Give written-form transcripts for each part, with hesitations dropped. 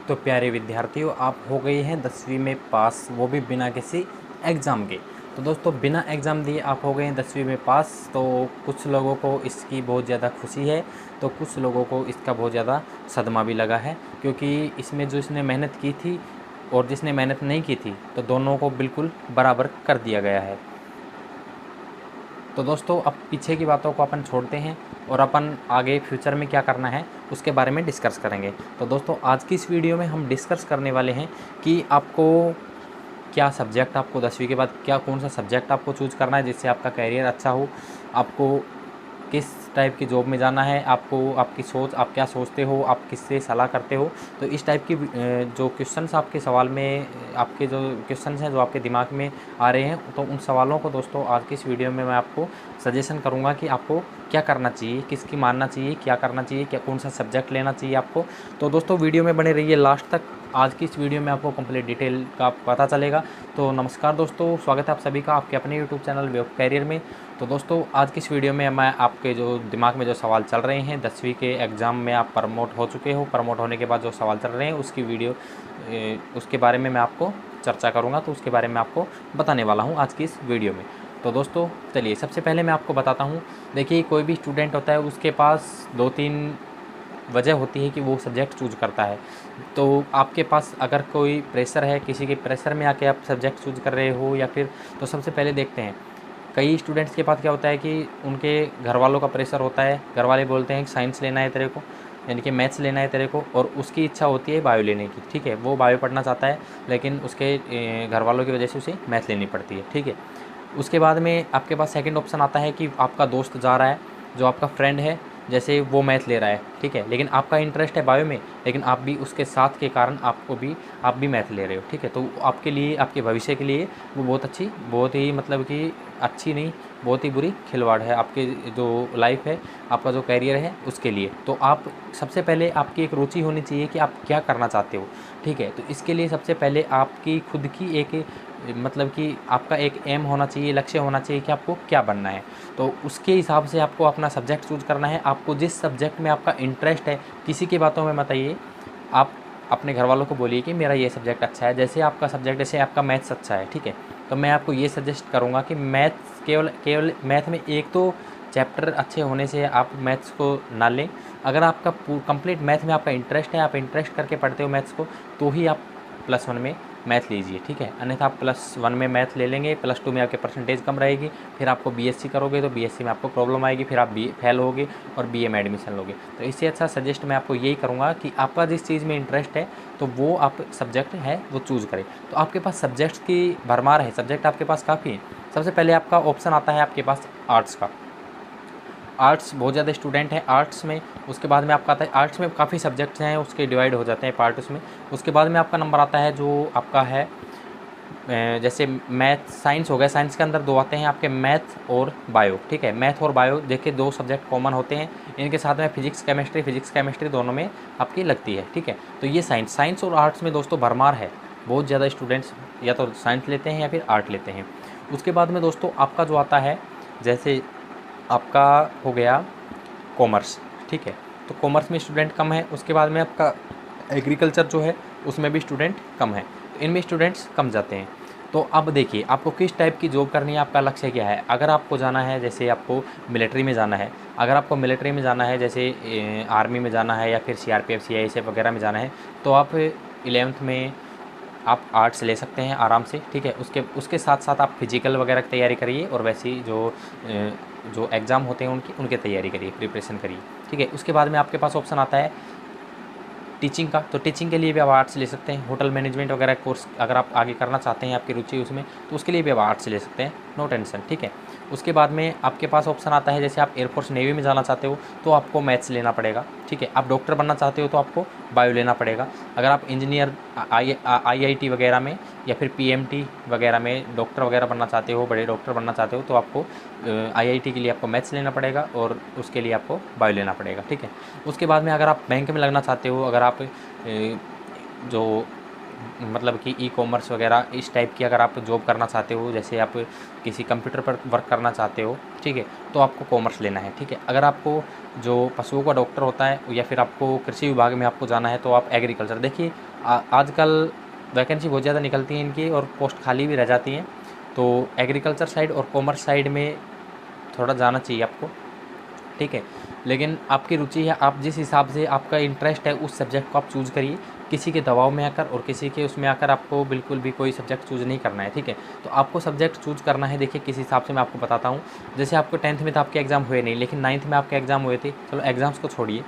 तो प्यारे विद्यार्थियों, आप हो गए हैं 10वीं में पास, वो भी बिना किसी एग्ज़ाम के। तो दोस्तों, बिना एग्ज़ाम दिए आप हो गए हैं 10वीं में पास। तो कुछ लोगों को इसकी बहुत ज़्यादा खुशी है, तो कुछ लोगों को इसका बहुत ज़्यादा सदमा भी लगा है, क्योंकि इसमें जो इसने मेहनत की थी और जिसने मेहनत नहीं की थी, तो दोनों को बिल्कुल बराबर कर दिया गया है। तो दोस्तों, अब पीछे की बातों को अपन छोड़ते हैं और अपन आगे फ्यूचर में क्या करना है उसके बारे में डिस्कस करेंगे। तो दोस्तों, आज की इस वीडियो में हम डिस्कस करने वाले हैं कि आपको क्या सब्जेक्ट, आपको 10वीं के बाद क्या कौन सा सब्जेक्ट आपको चूज़ करना है जिससे आपका करियर अच्छा हो, आपको किस टाइप की जॉब में जाना है, आपको आपकी सोच, आप क्या सोचते हो, आप किससे सलाह करते हो। तो इस टाइप की जो क्वेश्चंस आपके सवाल में, आपके जो क्वेश्चंस हैं जो आपके दिमाग में आ रहे हैं, तो उन सवालों को दोस्तों आज की इस वीडियो में मैं आपको सजेशन करूंगा कि आपको क्या करना चाहिए, किसकी मानना चाहिए, क्या करना चाहिए, क्या कौन सा सब्जेक्ट लेना चाहिए आपको। तो दोस्तों, वीडियो में बने रहिए लास्ट तक। आज की इस वीडियो में आपको कंप्लीट डिटेल का पता चलेगा। तो नमस्कार दोस्तों, स्वागत है आप सभी का आपके अपने YouTube channel way of career में। तो दोस्तों, आज की इस वीडियो में मैं आपके जो दिमाग में जो सवाल चल रहे हैं, 10वीं के एग्ज़ाम में आप प्रमोट हो चुके हो, प्रमोट होने के बाद जो सवाल चल रहे हैं उसकी वीडियो उसके बारे में मैं आपको चर्चा करूँगा। तो उसके बारे में आपको बताने वाला हूँ आज की इस वीडियो में। तो दोस्तों चलिए, सबसे पहले मैं आपको बताता हूँ। देखिए, कोई भी स्टूडेंट होता है उसके पास 2-3 वजह होती है कि वो सब्जेक्ट चूज़ करता है। तो आपके पास अगर कोई प्रेशर है, किसी के प्रेशर में आके आप सब्जेक्ट चूज़ कर रहे हो, या फिर तो सबसे पहले देखते हैं, कई स्टूडेंट्स के पास क्या होता है कि उनके घर वालों का प्रेशर होता है। घर वाले बोलते हैं कि साइंस लेना है तेरे को, यानी कि मैथ्स लेना है तेरे को, और उसकी इच्छा होती है बायो लेने की। ठीक है, वो बायो पढ़ना चाहता है, लेकिन उसके घर वालों की वजह से उसे मैथ लेनी पड़ती है। ठीक है, उसके बाद में आपके पास सेकंड ऑप्शन आता है कि आपका दोस्त जा रहा है, जो आपका फ्रेंड है, जैसे वो मैथ ले रहा है, ठीक है, लेकिन आपका इंटरेस्ट है बायो में, लेकिन आप भी उसके साथ के कारण आप भी मैथ ले रहे हो। ठीक है, तो आपके लिए, आपके भविष्य के लिए वो बहुत ही मतलब कि अच्छी नहीं, बहुत ही बुरी खिलवाड़ है आपके जो लाइफ है, आपका जो करियर है उसके लिए। तो आप सबसे पहले, आपकी एक रुचि होनी चाहिए कि आप क्या करना चाहते हो। ठीक है, तो इसके लिए सबसे पहले आपकी खुद की एक मतलब कि आपका एक एम होना चाहिए, लक्ष्य होना चाहिए कि आपको क्या बनना है। तो उसके हिसाब से आपको अपना सब्जेक्ट चूज़ करना है। आपको जिस सब्जेक्ट में आपका इंटरेस्ट है, किसी की बातों में मत आइए। आप अपने घर वालों को बोलिए कि मेरा ये सब्जेक्ट अच्छा है। जैसे आपका सब्जेक्ट, जैसे आपका मैथ्स अच्छा है, ठीक है, तो मैं आपको ये सजेस्ट करूँगा कि मैथ्स केवल मैथ में एक तो चैप्टर अच्छे होने से आप मैथ्स को ना लें। अगर आपका कंप्लीट मैथ में आपका इंटरेस्ट है, आप इंटरेस्ट करके पढ़ते हो मैथ्स को, तो ही आप +1 में मैथ लीजिए। ठीक है, अन्यथा आप +1 में मैथ ले लेंगे, +2 में आपके परसेंटेज कम रहेगी, फिर आपको बीएससी करोगे तो बीएससी में आपको प्रॉब्लम आएगी, फिर आप बी फेल होगे और बीए में एडमिशन लोगे। तो इससे अच्छा सजेस्ट मैं आपको यही करूँगा कि आपका जिस चीज़ में इंटरेस्ट है, तो वो आप सब्जेक्ट है वो चूज़ करें। तो आपके पास सब्जेक्ट्स की भरमार है, सब्जेक्ट आपके पास काफ़ी है। सबसे पहले आपका ऑप्शन आता है आपके पास आर्ट्स का। आर्ट्स बहुत ज़्यादा स्टूडेंट हैं आर्ट्स में। उसके बाद में आपका आता है, आर्ट्स में काफ़ी सब्जेक्ट्स हैं, उसके डिवाइड हो जाते हैं पार्ट उसमें। उसके बाद में आपका नंबर आता है जो आपका है जैसे मैथ, साइंस हो गया, साइंस के अंदर 2 आते हैं आपके, मैथ और बायो। ठीक है, मैथ और बायो देखिए 2 सब्जेक्ट कॉमन होते हैं, इनके साथ में फिजिक्स केमिस्ट्री दोनों में आपकी लगती है। ठीक है, तो ये साइंस और आर्ट्स में दोस्तों भरमार है, बहुत ज़्यादा स्टूडेंट्स या तो साइंस लेते हैं या फिर आर्ट लेते हैं। उसके बाद में दोस्तों आपका जो आता है, जैसे आपका हो गया कॉमर्स। ठीक है, तो कॉमर्स में स्टूडेंट कम है। उसके बाद में आपका एग्रीकल्चर जो है उसमें भी स्टूडेंट कम है, तो इनमें स्टूडेंट्स कम जाते हैं। तो अब देखिए, आपको किस टाइप की जॉब करनी है, आपका लक्ष्य क्या है। अगर आपको जाना है, जैसे आपको मिलिट्री में जाना है, अगर आपको मिलिट्री में जाना है, जैसे आर्मी में जाना है या फिर सीआरपीएफ सीआईएसएफ वगैरह में जाना है, तो आप 11th में आप आर्ट्स ले सकते हैं आराम से। ठीक है, उसके साथ साथ आप फिजिकल वगैरह की तैयारी करिए, और वैसी जो एग्ज़ाम होते हैं उनकी तैयारी करिए, प्रिपरेशन करिए। ठीक है, उसके बाद में आपके पास ऑप्शन आता है टीचिंग का। तो टीचिंग के लिए भी आप आर्ट्स ले सकते हैं। होटल मैनेजमेंट वगैरह कोर्स अगर आप आगे करना चाहते हैं, आपकी रुचि उसमें, तो उसके लिए भी आप आर्ट्स ले सकते हैं, नो टेंशन। ठीक है, उसके बाद में आपके पास ऑप्शन आता है, जैसे आप एयरफोर्स नेवी में जाना चाहते हो तो आपको मैथ्स लेना पड़ेगा। ठीक है, आप डॉक्टर बनना चाहते हो तो आपको बायो लेना पड़ेगा। अगर आप इंजीनियर आईआईटी वगैरह में या फिर पीएमटी वगैरह में डॉक्टर वगैरह बनना चाहते हो, बड़े डॉक्टर बनना चाहते हो, तो आपको आईआईटी के लिए आपको मैथ्स लेना पड़ेगा और उसके लिए आपको बायो लेना पड़ेगा। ठीक है, उसके बाद में अगर आप बैंक में लगना चाहते हो, अगर आप जो मतलब कि ई कॉमर्स वगैरह इस टाइप की अगर आप जॉब करना चाहते हो, जैसे आप किसी कंप्यूटर पर वर्क करना चाहते हो, ठीक है, तो आपको कॉमर्स लेना है, ठीक है। अगर आपको जो पशुओं का डॉक्टर होता है या फिर आपको कृषि विभाग में आपको जाना है तो आप एग्रीकल्चर देखिए। आजकल वैकेंसी बहुत ज़्यादा निकलती हैं इनकी और पोस्ट खाली भी रह जाती हैं, तो एग्रीकल्चर साइड और कॉमर्स साइड में थोड़ा जाना चाहिए आपको, ठीक है। लेकिन आपकी रुचि है, आप जिस हिसाब से आपका इंटरेस्ट है उस सब्जेक्ट को आप चूज़ करिए। किसी के दबाव में आकर और किसी के उसमें आकर आपको बिल्कुल भी कोई सब्जेक्ट चूज़ नहीं करना है, ठीक है। तो आपको सब्जेक्ट चूज़ करना है, देखिए किस हिसाब से मैं आपको बताता हूँ। जैसे आपको 10th में तो आपके एग्ज़ाम हुए नहीं, लेकिन 9th में आपके एग्ज़ाम हुए थे। चलो एग्ज़ाम्स को छोड़िए,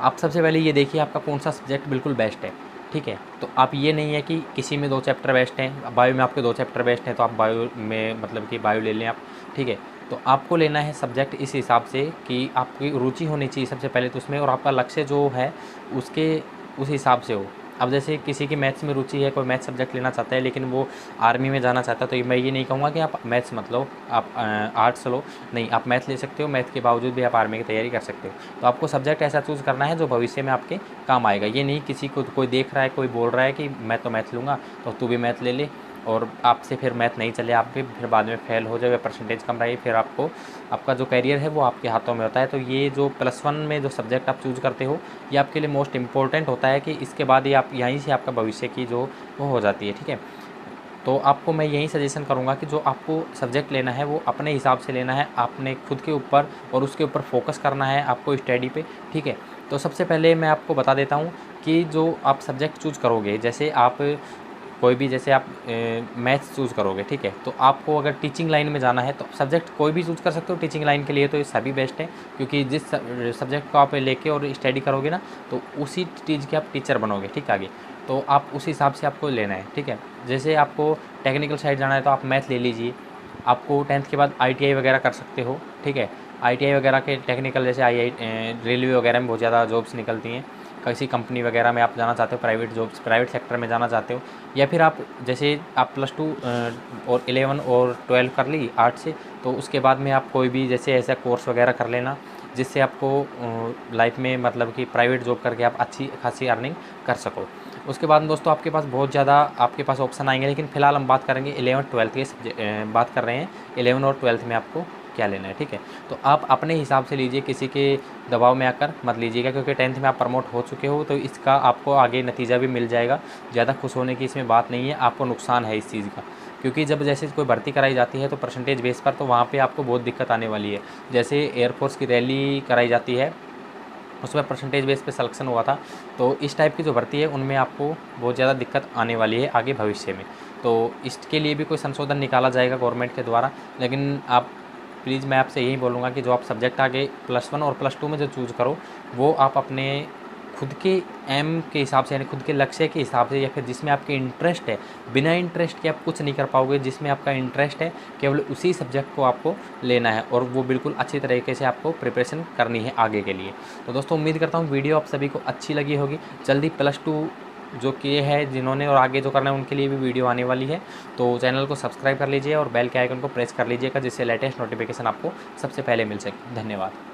आप सबसे पहले ये देखिए आपका कौन सा सब्जेक्ट बिल्कुल बेस्ट है, ठीक है। तो आप ये नहीं है कि किसी में 2 चैप्टर बेस्ट हैं, बायो में आपके 2 चैप्टर बेस्ट हैं तो आप बायो में मतलब कि बायो ले लें आप, ठीक है। तो आपको लेना है सब्जेक्ट इस हिसाब से कि आपकी रुचि होनी चाहिए सबसे पहले तो उसमें, और आपका लक्ष्य जो है उसके उस हिसाब से हो। अब जैसे किसी की मैथ्स में रुचि है, कोई मैथ्स सब्जेक्ट लेना चाहता है लेकिन वो आर्मी में जाना चाहता है, तो मैं ये नहीं कहूँगा कि आप मैथ्स मत लो, आप आर्ट्स लो, नहीं, आप मैथ ले सकते हो, मैथ के बावजूद भी आप आर्मी की तैयारी कर सकते हो। तो आपको सब्जेक्ट ऐसा चूज़ करना है जो भविष्य में आपके काम आएगा। ये नहीं किसी को कोई देख रहा है, कोई बोल रहा है कि मैं तो मैथ लूँगा तो तू भी मैथ ले ले, और आपसे फिर मैथ नहीं चले, आप भी फिर बाद में फेल हो जाए या परसेंटेज कम रही, फिर आपको आपका जो करियर है वो आपके हाथों में होता है। तो ये जो +1 में जो सब्जेक्ट आप चूज़ करते हो ये आपके लिए मोस्ट इम्पोर्टेंट होता है कि इसके बाद ही आप यहीं से आपका भविष्य की जो वो हो जाती है, ठीक है। तो आपको मैं यही सजेशन करूँगा कि जो आपको सब्जेक्ट लेना है वो अपने हिसाब से लेना है, आपने खुद के ऊपर और उसके ऊपर फोकस करना है आपको स्टडी पे, ठीक है। तो सबसे पहले मैं आपको बता देता हूँ कि जो आप सब्जेक्ट चूज़ करोगे, जैसे आप कोई भी, जैसे आप मैथ्स चूज़ करोगे, ठीक है, तो आपको अगर टीचिंग लाइन में जाना है तो सब्जेक्ट कोई भी चूज़ कर सकते हो टीचिंग लाइन के लिए, तो ये सभी बेस्ट है, क्योंकि जिस सब्जेक्ट को आप लेके और स्टडी करोगे ना तो उसी चीज़ के आप टीचर बनोगे, ठीक है। आगे तो आप उस हिसाब से आपको लेना है, ठीक है। जैसे आपको टेक्निकल साइड जाना है तो आप मैथ ले लीजिए। आपको 10th के बाद ITI वगैरह कर सकते हो, ठीक है। ITI वगैरह के टेक्निकल जैसे रेलवे वगैरह में बहुत ज़्यादा जॉब्स निकलती हैं, किसी कंपनी वगैरह में आप जाना चाहते हो, प्राइवेट जॉब्स, प्राइवेट सेक्टर में जाना चाहते हो, या फिर आप जैसे आप +2 और 11 और 12 कर ली आर्ट से, तो उसके बाद में आप कोई भी जैसे ऐसा कोर्स वगैरह कर लेना जिससे आपको लाइफ में मतलब कि प्राइवेट जॉब करके आप अच्छी खासी अर्निंग कर सको। उसके बाद दोस्तों आपके पास बहुत ज़्यादा आपके पास ऑप्शन आएंगे, लेकिन फ़िलहाल हम बात करेंगे 11th-12th के बात कर रहे हैं 11 और 12th में आपको क्या लेना है, ठीक है। तो आप अपने हिसाब से लीजिए, किसी के दबाव में आकर मत लीजिएगा, क्योंकि 10th में आप प्रमोट हो चुके हो तो इसका आपको आगे नतीजा भी मिल जाएगा। ज़्यादा खुश होने की इसमें बात नहीं है, आपको नुकसान है इस चीज़ का, क्योंकि जब जैसे कोई भर्ती कराई जाती है तो परसेंटेज बेस पर, तो वहाँ पे आपको बहुत दिक्कत आने वाली है। जैसे एयरफोर्स की रैली कराई जाती है, उसमें परसेंटेज बेस पे सिलेक्शन हुआ था, तो इस टाइप की जो भर्ती है उनमें आपको बहुत ज़्यादा दिक्कत आने वाली है आगे भविष्य में। तो इसके लिए भी कोई संशोधन निकाला जाएगा गवर्नमेंट के द्वारा, लेकिन आप प्लीज़ मैं आपसे यही बोलूँगा कि जो आप सब्जेक्ट आगे +1 और +2 में जो चूज़ करो वो आप अपने खुद के एम के हिसाब से, यानी खुद के लक्ष्य के हिसाब से, या फिर जिसमें आपके इंटरेस्ट है। बिना इंटरेस्ट के आप कुछ नहीं कर पाओगे, जिसमें आपका इंटरेस्ट है केवल उसी सब्जेक्ट को आपको लेना है, और वो बिल्कुल अच्छी तरीके से आपको प्रिपरेशन करनी है आगे के लिए। तो दोस्तों उम्मीद करता हूँ वीडियो आप सभी को अच्छी लगी होगी। जल्दी +2 जो किए हैं जिन्होंने और आगे जो करना है उनके लिए भी वीडियो आने वाली है, तो चैनल को सब्सक्राइब कर लीजिए और बेल के आइकन को प्रेस कर लीजिएगा, जिससे लेटेस्ट नोटिफिकेशन आपको सबसे पहले मिल सके। धन्यवाद।